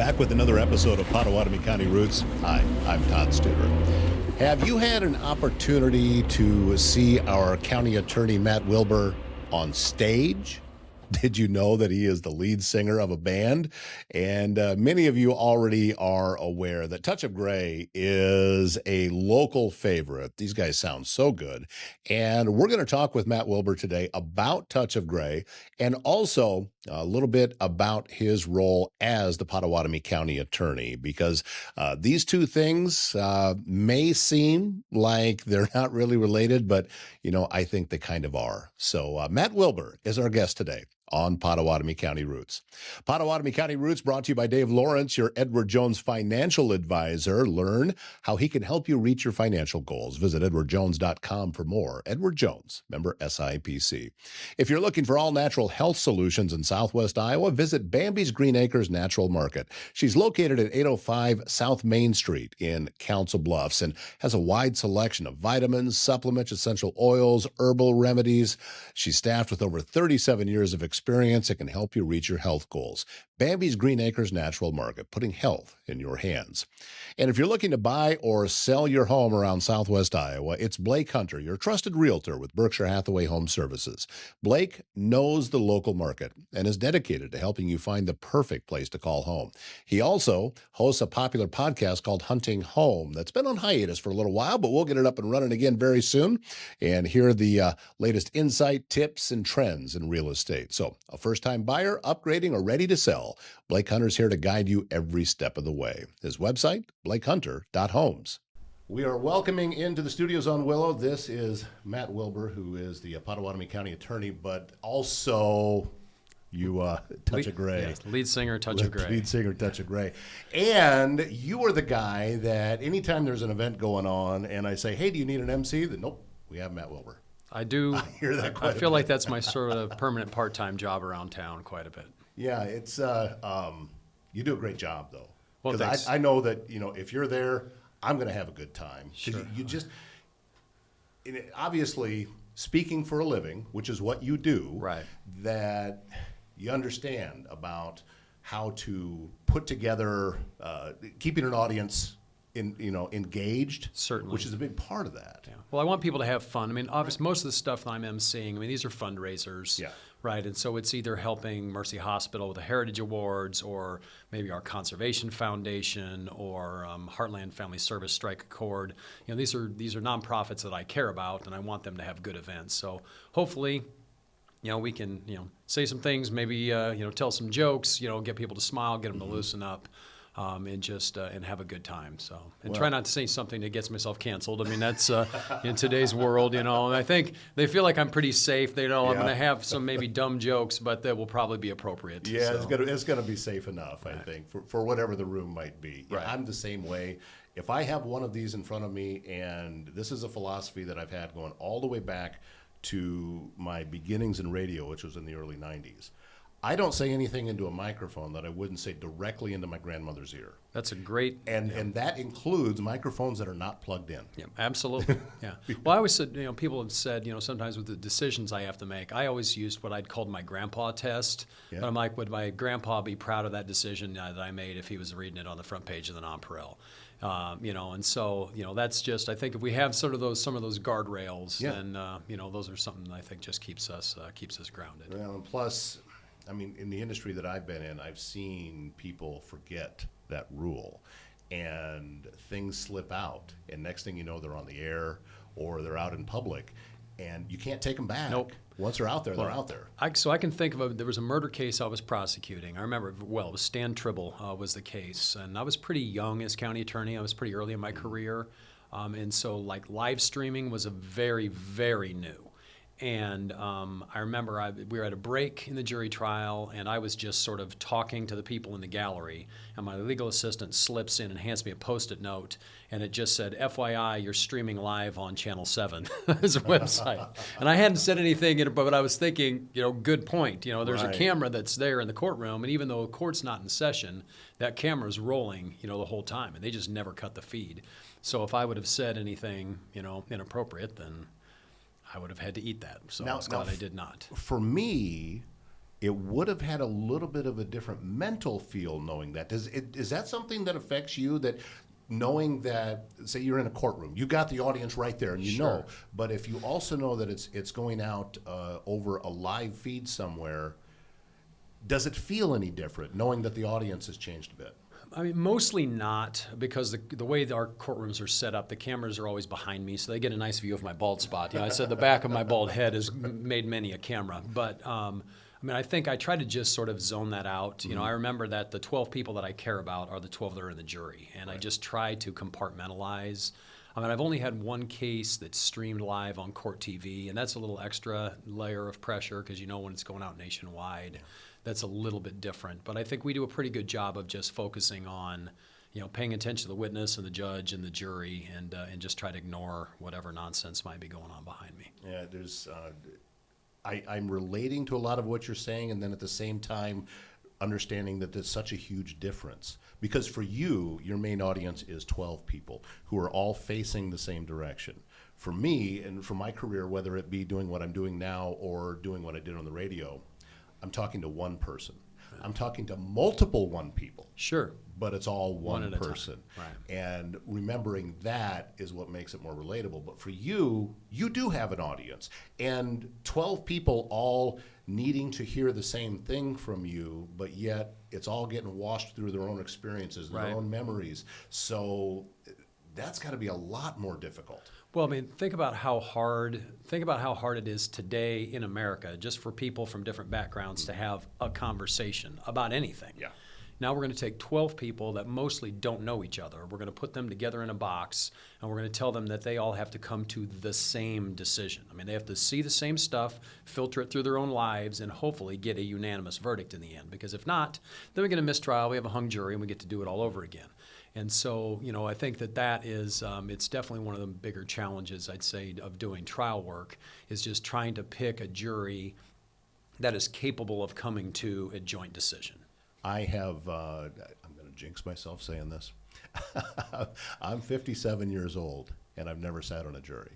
Back with another episode of Pottawattamie County Routes. Hi, I'm Todd Studer. Have you had an opportunity to see our county attorney, Matt Wilbur, on stage? Did you know that he is the lead singer of a band? And many of you already are aware that Touch of Grey is a local favorite. These guys sound so good. And we're going to talk with Matt Wilbur today about Touch of Grey and also a little bit about his role as the Pottawattamie County attorney, because these two things may seem like they're not really related, but, I think they kind of are. So Matt Wilbur is our guest today on Pottawattamie County Routes. Pottawattamie County Routes brought to you by Dave Lawrence, your Edward Jones financial advisor. Learn how he can help you reach your financial goals. Visit edwardjones.com for more. Edward Jones, member SIPC. If you're looking for all natural health solutions in Southwest Iowa, visit Bambi's Green Acres Natural Market. She's located at 805 South Main Street in Council Bluffs and has a wide selection of vitamins, supplements, essential oils, herbal remedies. She's staffed with over 37 years of experience that can help you reach your health goals. Bambi's Green Acres Natural Market, putting health in your hands. And if you're looking to buy or sell your home around Southwest Iowa, it's Blake Hunter, your trusted realtor with Berkshire Hathaway Home Services. Blake knows the local market and is dedicated to helping you find the perfect place to call home. He also hosts a popular podcast called Hunting Home that's been on hiatus for a little while, but we'll get it up and running again very soon and hear the latest insight, tips, and trends in real estate. So a first-time buyer, upgrading, or ready to sell, Blake Hunter's here to guide you every step of the way. His website, blakehunter.homes. We are welcoming into the studios on Willow. This is Matt Wilbur, who is the Pottawattamie County attorney, but also Touch of Grey. Yes, lead singer, Touch of Grey. Lead singer, Touch of Grey. And you are the guy that anytime there's an event going on and I say, hey, do you need an MC? Then nope, we have Matt Wilbur. I do. I hear that quite I feel like that's my sort of permanent part-time job around town quite a bit. Yeah, it's you do a great job though. Well, because I know that if you're there, I'm going to have a good time. Sure. You just obviously speaking for a living, which is what you do. Right. That you understand about how to put together, keeping an audience engaged. Certainly. Which is a big part of that. Yeah. Well, I want people to have fun. I mean, obviously, most of the stuff that I'm emceeing, these are fundraisers. Yeah. Right, and so it's either helping Mercy Hospital with the Heritage Awards, or maybe our Conservation Foundation, or Heartland Family Service Strike Accord. These are nonprofits that I care about, and I want them to have good events. So hopefully, we can say some things, maybe tell some jokes, get people to smile, get them to loosen up. And just and have a good time. So try not to say something that gets myself canceled. That's in today's world, And I think they feel like I'm pretty safe. They know I'm going to have some maybe dumb jokes, but that will probably be appropriate. Yeah, so. it's gonna be safe enough, right. I think, for whatever the room might be. Right. I'm the same way. If I have one of these in front of me, and this is a philosophy that I've had going all the way back to my beginnings in radio, which was in the early 90s. I don't say anything into a microphone that I wouldn't say directly into my grandmother's ear. That's a great... And that includes microphones that are not plugged in. Yeah, absolutely. Yeah. Well, I always said, people have said, sometimes with the decisions I have to make, I always used what I'd called my grandpa test. Yeah. But I'm like, would my grandpa be proud of that decision that I made if he was reading it on the front page of the Nonpareil? And so, that's just, I think if we have some of those guardrails, then, those are something that I think just keeps us grounded. Well, and plus... in the industry that I've been in, I've seen people forget that rule and things slip out. And next thing you know, they're on the air or they're out in public and you can't take them back. Nope. Once they're out there, they're out there. So I can think of there was a murder case I was prosecuting. I remember it well. It was Stan Tribble was the case. And I was pretty young as county attorney. I was pretty early in my career. And so live streaming was a very, very new. And I remember we were at a break in the jury trial, and I was just sort of talking to the people in the gallery, and my legal assistant slips in and hands me a Post-it note, and it just said, FYI, you're streaming live on Channel 7 as a website. And I hadn't said anything, but I was thinking, good point. There's a camera that's there in the courtroom, and even though the court's not in session, that camera's rolling, the whole time, and they just never cut the feed. So if I would have said anything, inappropriate, then I would have had to eat that. So I was glad I did not. For me, it would have had a little bit of a different mental feel knowing that. Is that something that affects you, that knowing that, say you're in a courtroom, you got the audience right there and you Sure. know, but if you also know that it's going out over a live feed somewhere, does it feel any different knowing that the audience has changed a bit? I mean, mostly not, because the way our courtrooms are set up, the cameras are always behind me, so they get a nice view of my bald spot. You know, I said the back of my bald head has made many a camera. But, I mean, I think I try to just sort of zone that out. You know, I remember that the 12 people that I care about are the 12 that are in the jury, and I just try to compartmentalize. I mean, I've only had one case that's streamed live on court TV, and that's a little extra layer of pressure because you know when it's going out nationwide. That's a little bit different. But I think we do a pretty good job of just focusing on, you know, paying attention to the witness and the judge and the jury, and just try to ignore whatever nonsense might be going on behind me. Yeah, there's. I'm relating to a lot of what you're saying, and then at the same time, understanding that there's such a huge difference. Because for you, your main audience is 12 people who are all facing the same direction. For me, and for my career, whether it be doing what I'm doing now or doing what I did on the radio, I'm talking to one person. I'm talking to multiple one people. Sure. But it's all one at a person. time. Right. And remembering that is what makes it more relatable. But for you, you do have an audience. And 12 people all needing to hear the same thing from you, but yet it's all getting washed through their own experiences, their Right. own memories. So that's got to be a lot more difficult. Well, I mean, think about how hard it is today in America, just for people from different backgrounds to have a conversation about anything. Yeah. Now we're going to take 12 people that mostly don't know each other. We're going to put them together in a box, and we're going to tell them that they all have to come to the same decision. I mean, they have to see the same stuff, filter it through their own lives, and hopefully get a unanimous verdict in the end. Because if not, then we get a mistrial, we have a hung jury, and we get to do it all over again. And so, you know, I think that is, it's definitely one of the bigger challenges, I'd say, of doing trial work, is just trying to pick a jury that is capable of coming to a joint decision. I have, I'm going to jinx myself saying this. I'm 57 years old, and I've never sat on a jury.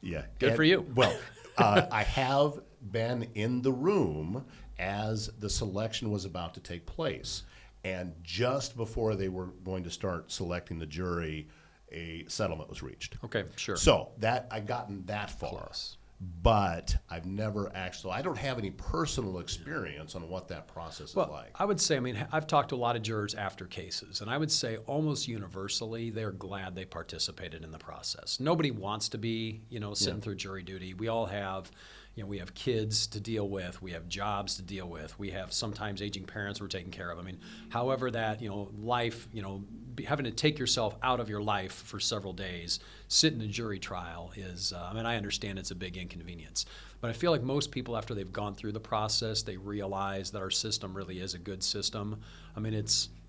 Yeah. Good for you. Well, I have been in the room as the selection was about to take place. And just before they were going to start selecting the jury, a settlement was reached. Okay, sure. So I've gotten that far. Close. But I've never actually, I don't have any personal experience on what that process is like. I would say, I mean, I've talked to a lot of jurors after cases, and I would say almost universally they're glad they participated in the process. Nobody wants to be, you know, sitting through jury duty. We all have, you know, we have kids to deal with, we have jobs to deal with, we have sometimes aging parents we're taking care of. I mean, however that, you know, life, you know, having to take yourself out of your life for several days, sit in a jury trial is, I mean, I understand it's a big inconvenience. But I feel like most people, after they've gone through the process, they realize that our system really is a good system. I mean,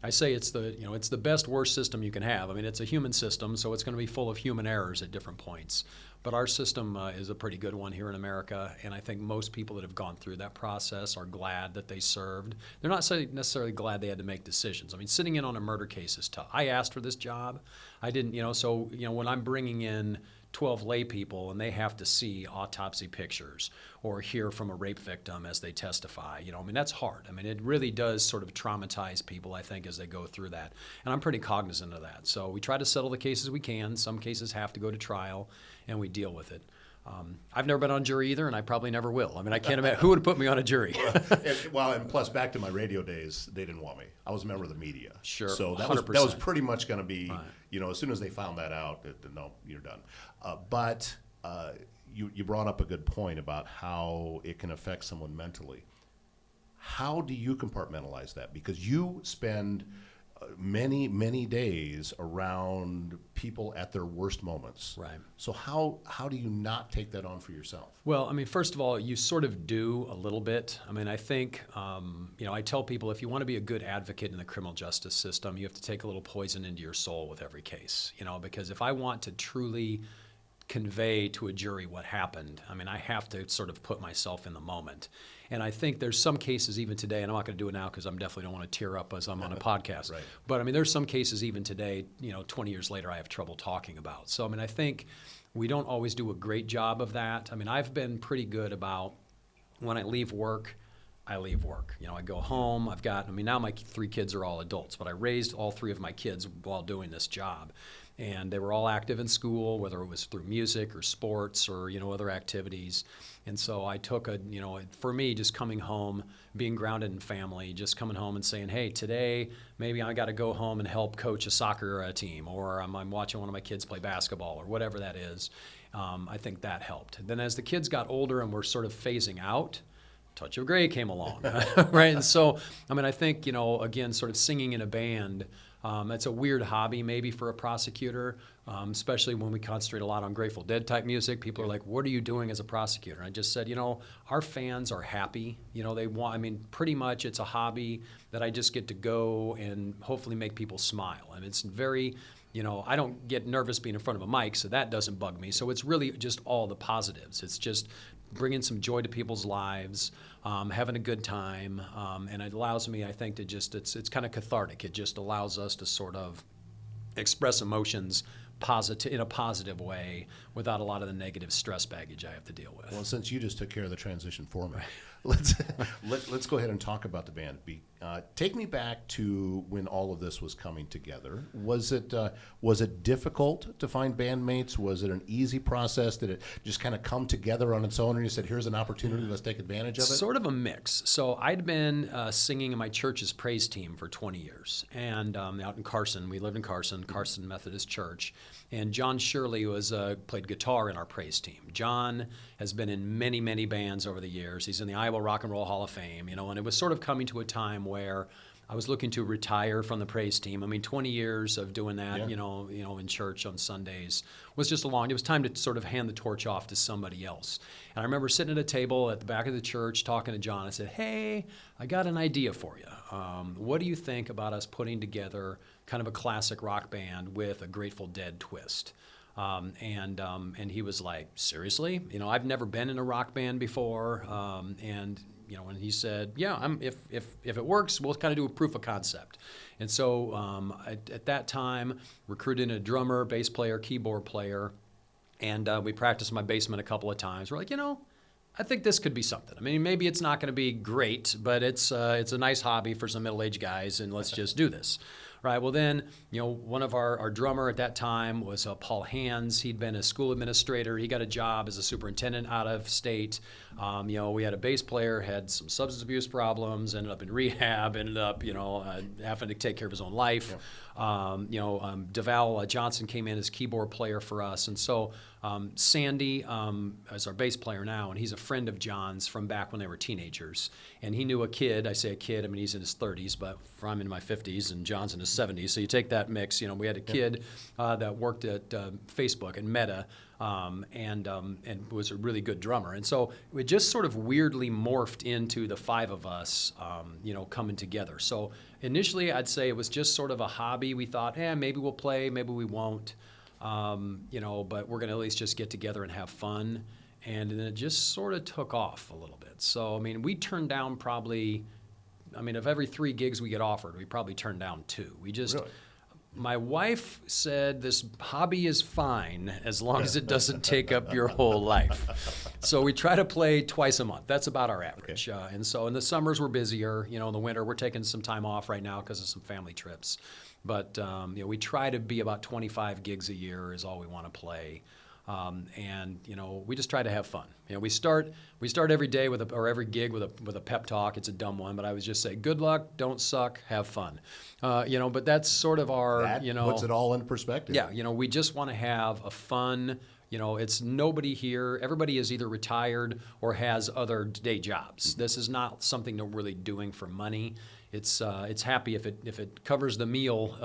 I say it's the best worst system you can have. I mean, it's a human system, so it's going to be full of human errors at different points. But our system is a pretty good one here in America, and I think most people that have gone through that process are glad that they served. They're not necessarily glad they had to make decisions. I mean, sitting in on a murder case is tough. I asked for this job. I didn't, you know, so, you know, when I'm bringing in 12 lay people and they have to see autopsy pictures or hear from a rape victim as they testify, you know, I mean, that's hard. I mean, it really does sort of traumatize people, I think, as they go through that. And I'm pretty cognizant of that. So we try to settle the cases we can. Some cases have to go to trial, and we deal with it. I've never been on jury either, and I probably never will. I mean, I can't imagine who would put me on a jury. and plus, back to my radio days, they didn't want me. I was a member of the media. Sure, so that 100%. was pretty much going to be, Right. you know, as soon as they found that out, no, you're done. But you brought up a good point about how it can affect someone mentally. How do you compartmentalize that? Because you spend many, many days around people at their worst moments. Right. So how do you not take that on for yourself? Well, I mean, first of all, you sort of do a little bit. I mean, I think, you know, I tell people if you want to be a good advocate in the criminal justice system, you have to take a little poison into your soul with every case, you know, because if I want to truly convey to a jury what happened, I mean, I have to sort of put myself in the moment. And I think there's some cases even today, and I'm not going to do it now because I definitely don't want to tear up as I'm on a podcast. Right. But I mean, there's some cases even today, you know, 20 years later, I have trouble talking about. So I mean, I think we don't always do a great job of that. I mean, I've been pretty good about when I leave work, I leave work. I go home. Now my 3 kids are all adults, but I raised all 3 of my kids while doing this job. And they were all active in school, whether it was through music or sports or, other activities. And so I took for me, just coming home, being grounded in family, just coming home and saying, hey, today maybe I got to go home and help coach a soccer team, or I'm watching one of my kids play basketball, or whatever that is. I think that helped. Then as the kids got older and were sort of phasing out, Touch of Grey came along, right? And so, I think, again, sort of singing in a band, it's a weird hobby maybe for a prosecutor, especially when we concentrate a lot on Grateful Dead type music. People are like, what are you doing as a prosecutor? And I just said, our fans are happy. They want, pretty much it's a hobby that I just get to go and hopefully make people smile. And it's very, I don't get nervous being in front of a mic, so that doesn't bug me. So it's really just all the positives. It's just bringing some joy to people's lives, having a good time, and it allows me, I think, to just, it's kind of cathartic. It just allows us to sort of express emotions in a positive way without a lot of the negative stress baggage I have to deal with. Well, since you just took care of the transition for me, let's go ahead and talk about the band. Take me back to when all of this was coming together. Was it difficult to find bandmates? Was it an easy process? Did it just kind of come together on its own and you said, here's an opportunity, let's take advantage of it? Sort of a mix. So I'd been singing in my church's praise team for 20 years. And out in Carson, we lived in Carson Methodist Church. And John Shirley played guitar in our praise team. John has been in many, many bands over the years. He's in the Iowa Rock and Roll Hall of Fame, and it was sort of coming to a time where I was looking to retire from the praise team. 20 years of doing that, in church on Sundays was just it was time to sort of hand the torch off to somebody else. And I remember sitting at a table at the back of the church talking to John. I said, hey, I got an idea for you. What do you think about us putting together kind of a classic rock band with a Grateful Dead twist? And he was like, seriously? I've never been in a rock band before. And he said, yeah, if it works, we'll kind of do a proof of concept. And so at that time, recruited a drummer, bass player, keyboard player, and we practiced in my basement a couple of times. We're like, I think this could be something. Maybe it's not going to be great, but it's a nice hobby for some middle-aged guys, and let's just do this. Right. Well, then, one of our drummer at that time was Paul Hands. He'd been a school administrator. He got a job as a superintendent out of state. We had a bass player, had some substance abuse problems, ended up in rehab, ended up, having to take care of his own life. Yeah. DeVal Johnson came in as keyboard player for us. And so Sandy is our bass player now, and he's a friend of John's from back when they were teenagers. And he knew a kid. I say a kid, he's in his 30s, but I'm in my 50s, and John's in his 70s. So you take that mix. We had a kid that worked at Facebook and Meta, and was a really good drummer. And so it just sort of weirdly morphed into the 5 of us, coming together. So initially, I'd say it was just sort of a hobby. We thought, maybe we'll play, maybe we won't, but we're going to at least just get together and have fun. And then it just sort of took off a little bit. So, we turned down probably, of every 3 gigs we get offered, we probably turned down 2. We just... Really? My wife said this hobby is fine as long as it doesn't take up your whole life. So we try to play twice a month. That's about our average. Okay. And so in the summers we're busier. In the winter we're taking some time off right now because of some family trips. But we try to be about 25 gigs a year is all we want to play. And we just try to have fun. We start every day or every gig with a pep talk. It's a dumb one, but I would just say, good luck, don't suck, have fun. But that's sort of our, that puts it all in perspective. Yeah, we just want to have a fun, it's nobody here. Everybody is either retired or has other day jobs. This is not something they're really doing for money. It's happy if it covers the meal,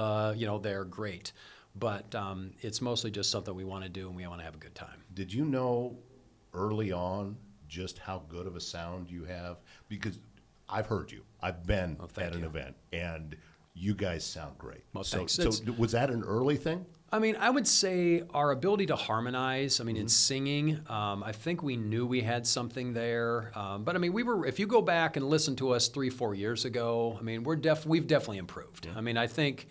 they're great. But it's mostly just something we want to do, and we want to have a good time. Did you know early on just how good of a sound you have? Because I've heard you. I've been at an event, and you guys sound great. Well, thanks. So was that an early thing? I would say our ability to harmonize, in singing, I think we knew we had something there. But if you go back and listen to us 3-4 years ago, we've definitely improved. Yeah. I think...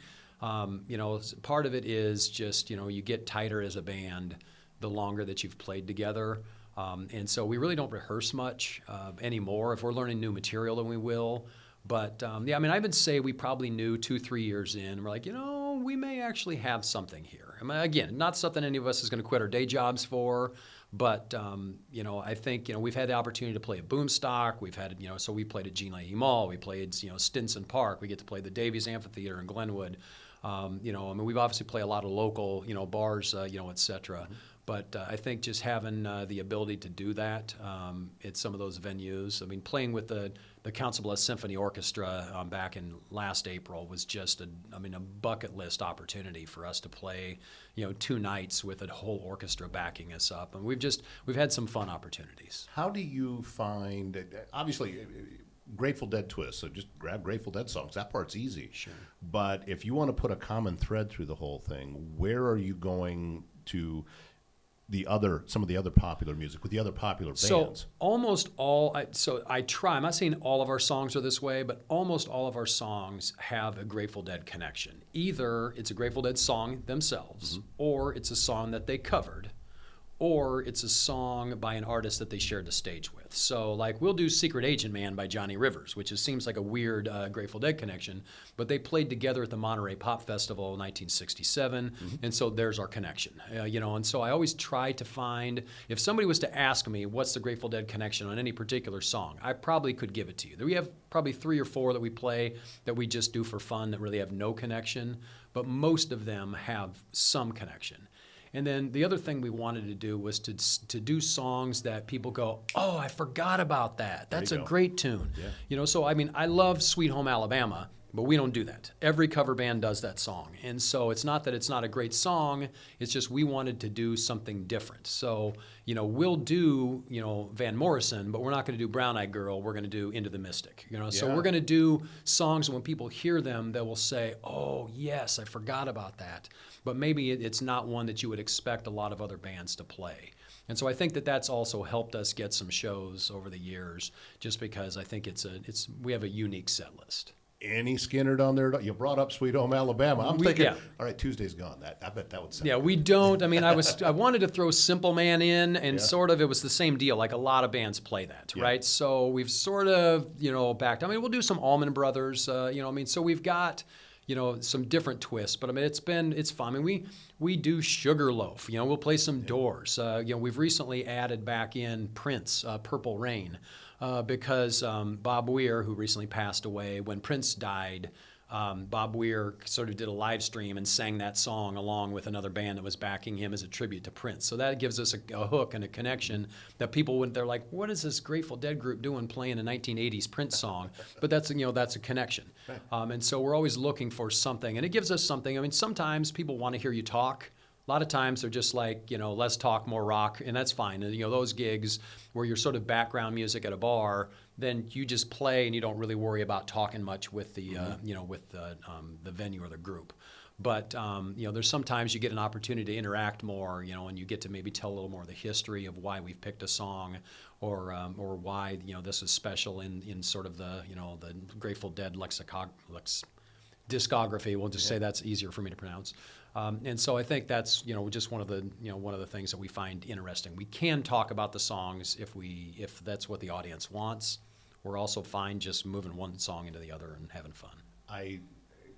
part of it is just, you get tighter as a band the longer that you've played together. And so we really don't rehearse much anymore. If we're learning new material, then we will. But yeah, I mean, I would say we probably knew 2-3 years in. We're like, we may actually have something here. I mean, again, not something any of us is going to quit our day jobs for. But, I think, we've had the opportunity to play at Boomstock. We've had, so we played at Jean Leahy Mall. We played, Stinson Park. We get to play the Davies Amphitheater in Glenwood. I mean, we've obviously played a lot of local, bars, et cetera. Mm-hmm. But I think just having the ability to do that at some of those venues, I mean, playing with the Council Bluffs Symphony Orchestra back in last April was just a bucket list opportunity for us to play, 2 nights with a whole orchestra backing us up, and we've had some fun opportunities. How do you find, obviously, Grateful Dead twist, so just grab Grateful Dead songs. That part's easy. Sure. But if you want to put a common thread through the whole thing, where are you going to some of the other popular music with the other popular bands? So almost all, I try, I'm not saying all of our songs are this way, but almost all of our songs have a Grateful Dead connection. Either it's a Grateful Dead song themselves, mm-hmm. or it's a song that they covered, or it's a song by an artist that they shared the stage with. So, like, we'll do Secret Agent Man by Johnny Rivers, which seems like a weird Grateful Dead connection, but they played together at the Monterey Pop Festival in 1967, mm-hmm. and so there's our connection. And so I always try to find, if somebody was to ask me what's the Grateful Dead connection on any particular song, I probably could give it to you. We have probably 3 or 4 that we play that we just do for fun that really have no connection, but most of them have some connection. And then the other thing we wanted to do was to do songs that people go, oh, I forgot about that. That's a great tune. Yeah. So I mean, I love Sweet Home Alabama, but we don't do that. Every cover band does that song. And so it's not that it's not a great song, it's just we wanted to do something different. So, we'll do, Van Morrison, but we're not going to do Brown Eyed Girl, we're going to do Into the Mystic. So we're going to do songs when people hear them, they will say, oh, yes, I forgot about that. But maybe it's not one that you would expect a lot of other bands to play. And so I think that's also helped us get some shows over the years, just because I think we have a unique set list. Any Skynyrd on there? You brought up Sweet Home Alabama. I'm thinking, all right, Tuesday's Gone. I bet that would sound good. We don't. I mean, I wanted to throw Simple Man in, and sort of it was the same deal. Like a lot of bands play that, right? So we've sort of, backed. I mean, we'll do some Allman Brothers, so we've got, some different twists. But I mean, it's fun. I mean, we do Sugarloaf. We'll play some Doors. We've recently added back in Prince, Purple Rain. Because Bob Weir, who recently passed away, when Prince died, Bob Weir sort of did a live stream and sang that song along with another band that was backing him as a tribute to Prince. So that gives us a hook and a connection that people wouldn't. They're like, what is this Grateful Dead group doing playing a 1980s Prince song? But that's a connection. Right. And so we're always looking for something, and it gives us something. I mean, sometimes people want to hear you talk. A lot of times they're just like, let's talk more rock, and that's fine. And, those gigs where you're sort of background music at a bar, then you just play and you don't really worry about talking much with the, the venue or the group. But, there's sometimes you get an opportunity to interact more, and you get to maybe tell a little more of the history of why we've picked a song or why, this is special in sort of the, the Grateful Dead discography. We'll just say that's easier for me to pronounce. And so I think that's just one of the things that we find interesting. We can talk about the songs if that's what the audience wants. We're also fine just moving one song into the other and having fun. I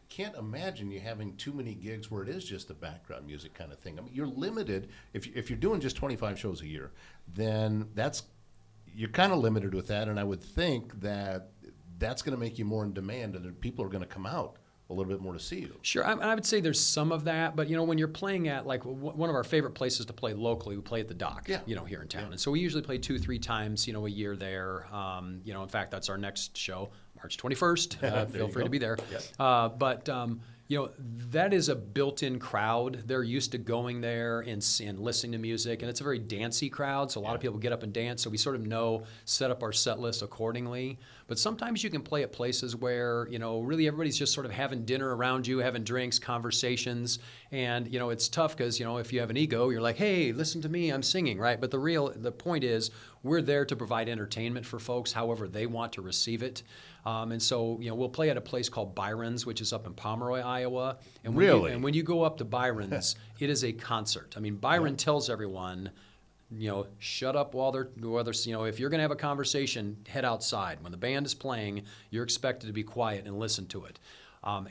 can't imagine you having too many gigs where it is just the background music kind of thing. I mean, you're limited if you're doing just 25 shows a year, then you're kind of limited with that. And I would think that's going to make you more in demand, and people are going to come out a little bit more to see you. Sure, I would say there's some of that, but when you're playing at like one of our favorite places to play locally, we play at the Dock, here in town, and so we usually play 2-3 times, a year there. In fact, that's our next show, March 21st. Feel free to be there. Yep. But that is a built-in crowd. They're used to going there and listening to music, and it's a very dancey crowd, so a lot of people get up and dance, so we sort of set up our set list accordingly. But sometimes you can play at places where, really everybody's just sort of having dinner around you, having drinks, conversations, and, it's tough because, if you have an ego, you're like, hey, listen to me, I'm singing, right? But the point is, we're there to provide entertainment for folks however they want to receive it. And so, we'll play at a place called Byron's, which is up in Pomeroy, Iowa. And when you go up to Byron's, it is a concert. I mean, Byron tells everyone, shut up while they're, if you're going to have a conversation, head outside. When the band is playing, you're expected to be quiet and listen to it.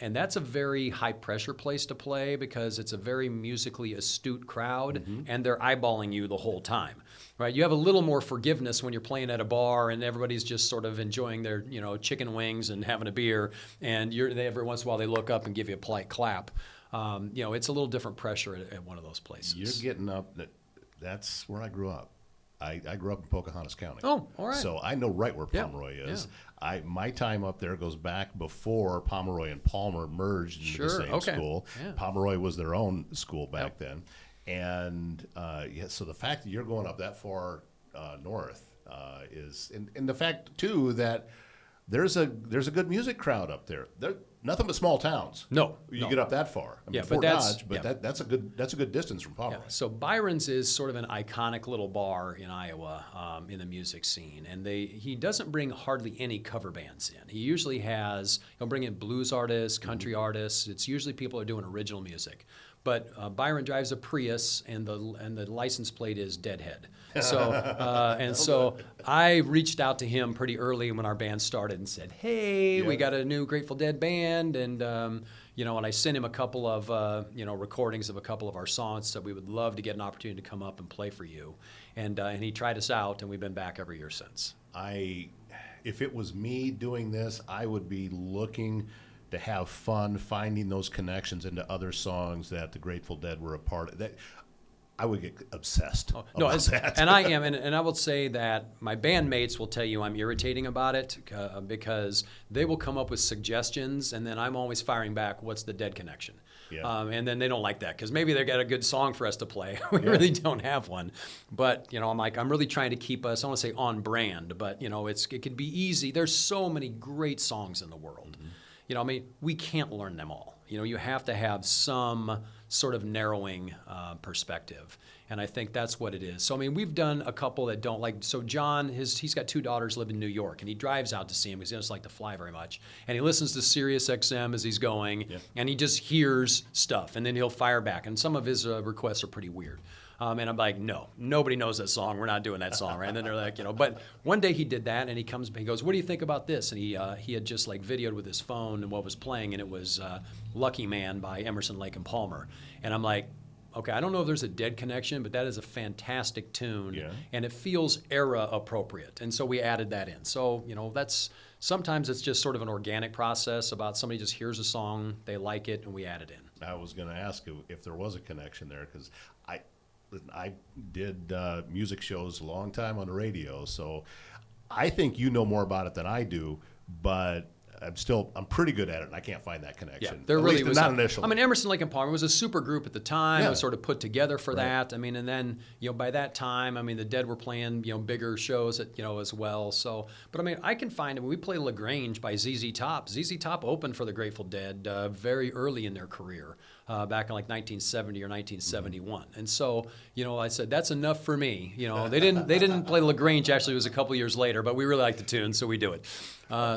And that's a very high-pressure place to play because it's a very musically astute crowd, and they're eyeballing you the whole time, right? You have a little more forgiveness when you're playing at a bar and everybody's just sort of enjoying their, chicken wings and having a beer, and every once in a while they look up and give you a polite clap. It's a little different pressure at one of those places. You're getting up. That's where I grew up. I grew up in Pocahontas County. Oh, all right. So I know right where Pomeroy is. Yeah. My time up there goes back before Pomeroy and Palmer merged into the same school. Yeah. Pomeroy was their own school back then. And so the fact that you're going up that far north is, and the fact too that there's a good music crowd up there. Nothing but small towns. No, you get up that far. I mean, Fort Dodge, but that's a good distance from Pomeroy. Yeah. So Byron's is sort of an iconic little bar in Iowa in the music scene, and he doesn't bring hardly any cover bands in. He usually he'll bring in blues artists, country artists. It's usually people who are doing original music. But Byron drives a Prius, and the license plate is Deadhead. So so I reached out to him pretty early when our band started and said, "Hey, we got a new Grateful Dead band," and and I sent him a couple of recordings of a couple of our songs. So we would love to get an opportunity to come up and play for you, and he tried us out, and we've been back every year since. If it was me doing this, I would be looking to have fun finding those connections into other songs that the Grateful Dead were a part of. That I would get obsessed about that. And I am, and I will say that my bandmates will tell you I'm irritating about it because they will come up with suggestions, and then I'm always firing back, what's the Dead connection? Yeah. And then they don't like that because maybe they've got a good song for us to play. We really don't have one. But, I'm really trying to keep us, I don't want to say on brand, but, it could be easy. There's so many great songs in the world. We can't learn them all. You have to have some sort of narrowing perspective. And I think that's what it is. So, we've done a couple that don't like. So, John, he's got 2 daughters live in New York, and he drives out to see him because he doesn't like to fly very much. And he listens to Sirius XM as he's going, and he just hears stuff, and then he'll fire back. And some of his requests are pretty weird. And I'm like, no, nobody knows that song. We're not doing that song, right? And then they're like, But one day he did that, and he goes, what do you think about this? And he had just videoed with his phone and what was playing, and it was Lucky Man by Emerson, Lake and Palmer. And I'm like, okay, I don't know if there's a Dead connection, but that is a fantastic tune, and it feels era appropriate. And so we added that in. So, sometimes it's just sort of an organic process about somebody just hears a song, they like it, and we add it in. I was going to ask you if there was a connection there because I did music shows a long time on the radio, so I think you know more about it than I do, but I'm pretty good at it, and I can't find that connection. Yeah, there really was not initially. Emerson, Lake and Palmer was a super group at the time. It was sort of put together for that. And then by that time, the Dead were playing bigger shows as well. So, but I can find we play LaGrange by ZZ Top. ZZ Top opened for the Grateful Dead very early in their career. Back in 1970 or 1971, and so I said that's enough for me. They didn't play LaGrange. Actually, it was a couple years later, but we really like the tune, so we do it.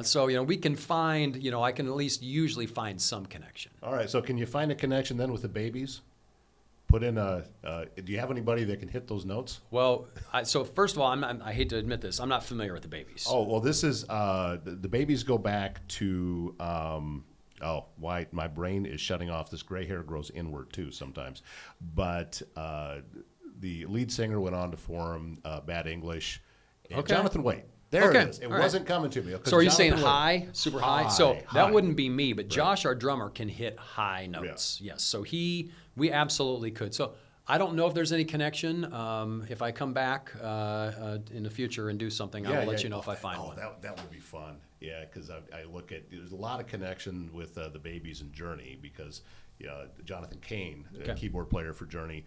So we can find. I can at least usually find some connection. All right. So can you find a connection then with the Babies? Put in do you have anybody that can hit those notes? Well, so first of all, I hate to admit this, I'm not familiar with the Babies. Oh well, this is the Babies go back to. Why my brain is shutting off. This gray hair grows inward too sometimes. But the lead singer went on to form Bad English. And Jonathan Waite. There it is. It wasn't coming to me. So are you saying high, super high? So that wouldn't be me, but Josh, our drummer, can hit high notes. Yes. So we absolutely could. So I don't know if there's any connection. If I come back in the future and do something, I'll let you know if I find one. That would be fun. Yeah, because I look at there's a lot of connection with the Babies and Journey because Jonathan Cain, keyboard player for Journey,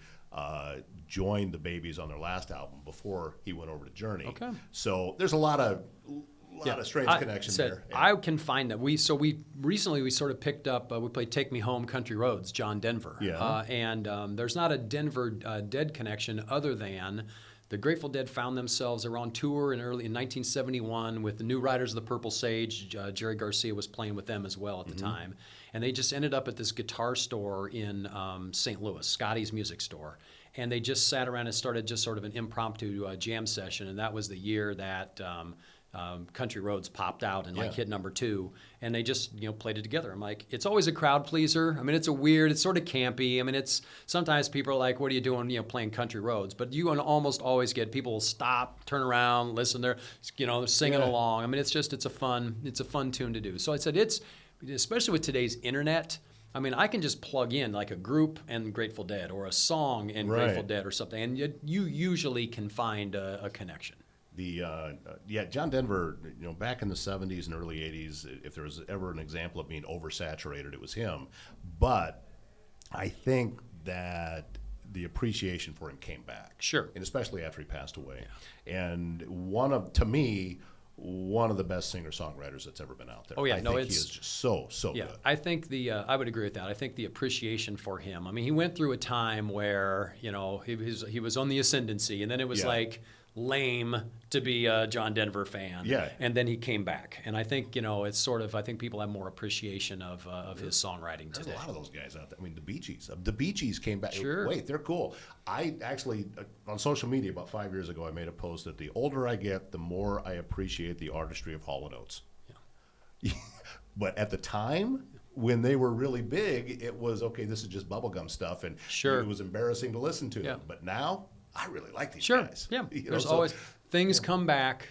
joined the Babies on their last album before he went over to Journey. Okay. So there's a lot of strange connection there. Yeah. I can find that. We recently sort of picked up. We played "Take Me Home, Country Roads," John Denver. Yeah. And there's not a Denver Dead connection other than. The Grateful Dead found themselves. They were on tour in 1971 with the New Riders of the Purple Sage. Jerry Garcia was playing with them as well at the time. And they just ended up at this guitar store in St. Louis, Scotty's Music Store. and they just sat around and started just sort of an impromptu jam session, and that was the year that Country Roads popped out and like hit #2, and they just played it together. I'm like, it's always a crowd pleaser. I mean, it's sort of campy. I mean, it's sometimes people are like, what are you doing, playing Country Roads? But you almost always get people will stop, turn around, listen. They're singing along. I mean, it's a fun tune to do. So I said, especially with today's internet. I mean, I can just plug in like a group and Grateful Dead, or a song and Grateful Dead, or something, and you usually can find a connection. John Denver, back in the 70s and early 80s, if there was ever an example of being oversaturated, it was him. But I think that the appreciation for him came back. Sure. And especially after he passed away. Yeah. And to me, one of the best singer-songwriters that's ever been out there. Oh, yeah. I think he is just so good. I think I would agree with that. I think the appreciation for him, I mean, he went through a time where, he was on the ascendancy, and then it was like lame to be a John Denver fan. Yeah. And then he came back. And I think, it's sort of, I think people have more appreciation of his songwriting today. There's a lot of those guys out there. I mean, the Bee Gees. The Bee Gees came back. Sure. Wait, they're cool. I actually, on social media about 5 years ago, I made a post that the older I get, the more I appreciate the artistry of Hall & Oates. Yeah. But at the time, when they were really big, it was, okay, this is just bubblegum stuff, and it was embarrassing to listen to them. But now, I really like these guys. Yeah, there's always things come back.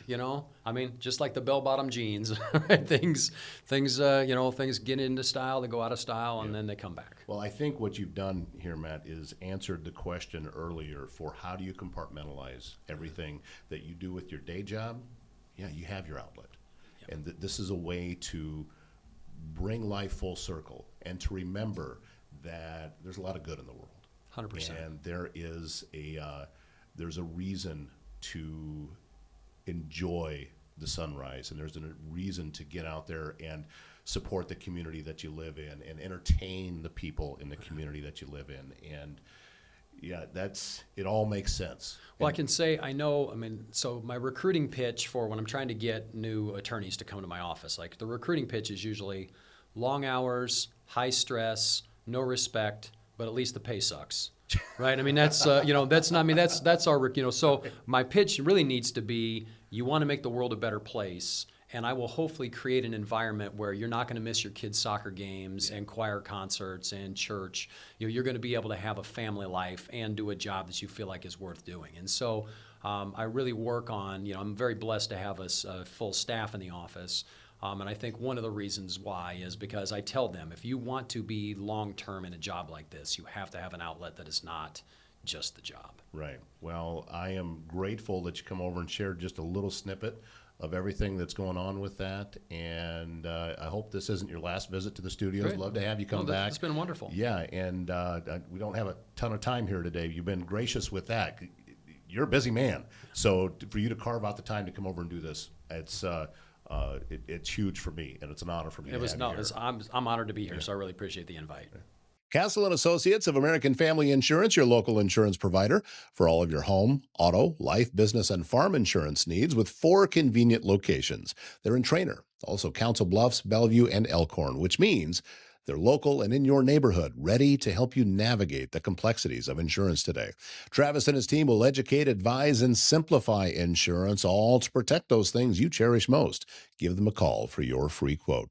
I mean, just like the bell-bottom jeans, right? Things get into style, they go out of style, and then they come back. Well, I think what you've done here, Matt, is answered the question earlier for how do you compartmentalize everything that you do with your day job. Yeah, you have your outlet, and this is a way to bring life full circle and to remember that there's a lot of good in the world. 100%. And there's a reason to enjoy the sunrise, and there's a reason to get out there and support the community that you live in and entertain the people in the community that you live in. And it all makes sense. Well, I can say so my recruiting pitch for when I'm trying to get new attorneys to come to my office, like the recruiting pitch is usually long hours, high stress, no respect, but at least the pay sucks, right? I mean, that's that's our, so my pitch really needs to be, you want to make the world a better place, and I will hopefully create an environment where you're not going to miss your kids' soccer games and choir concerts and church. You're going to be able to have a family life and do a job that you feel like is worth doing. And so I really work on, I'm very blessed to have a full staff in the office. And I think one of the reasons why is because I tell them, if you want to be long-term in a job like this, you have to have an outlet that is not just the job. Right. Well, I am grateful that you come over and shared just a little snippet of everything that's going on with that. And I hope this isn't your last visit to the studios. Great. Love to have you come back. It's been wonderful. Yeah, and we don't have a ton of time here today. You've been gracious with that. You're a busy man. So for you to carve out the time to come over and do this, it's huge for me, and it's an honor for me. I'm honored to be here, so I really appreciate the invite. Castle and Associates of American Family Insurance, your local insurance provider for all of your home, auto, life, business, and farm insurance needs with 4 convenient locations. They're in Trainer, also Council Bluffs, Bellevue, and Elkhorn, which means they're local and in your neighborhood, ready to help you navigate the complexities of insurance today. Travis and his team will educate, advise, and simplify insurance, all to protect those things you cherish most. Give them a call for your free quote.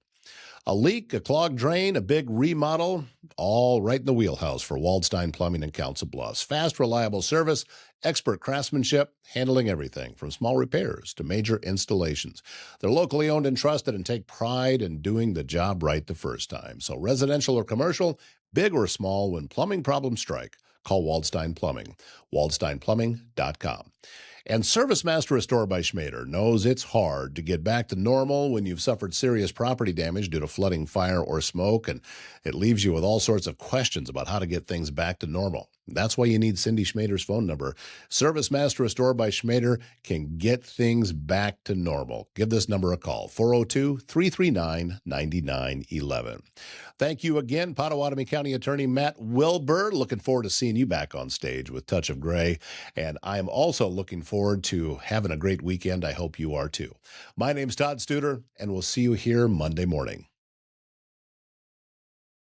A leak, a clogged drain, a big remodel, all right in the wheelhouse for Waldstein Plumbing in Council Bluffs. Fast, reliable service, expert craftsmanship, handling everything from small repairs to major installations. They're locally owned and trusted and take pride in doing the job right the first time. So residential or commercial, big or small, when plumbing problems strike, call Waldstein Plumbing, waldsteinplumbing.com. And Service Master Restore by Schmader knows it's hard to get back to normal when you've suffered serious property damage due to flooding, fire, or smoke, and it leaves you with all sorts of questions about how to get things back to normal. That's why you need Cindy Schmader's phone number. Service Master Restore by Schmader can get things back to normal. Give this number a call, 402-339-9911. Thank you again, Pottawattamie County Attorney Matt Wilbur. Looking forward to seeing you back on stage with Touch of Gray. And I'm also looking forward to having a great weekend. I hope you are too. My name's Todd Studer, and we'll see you here Monday morning.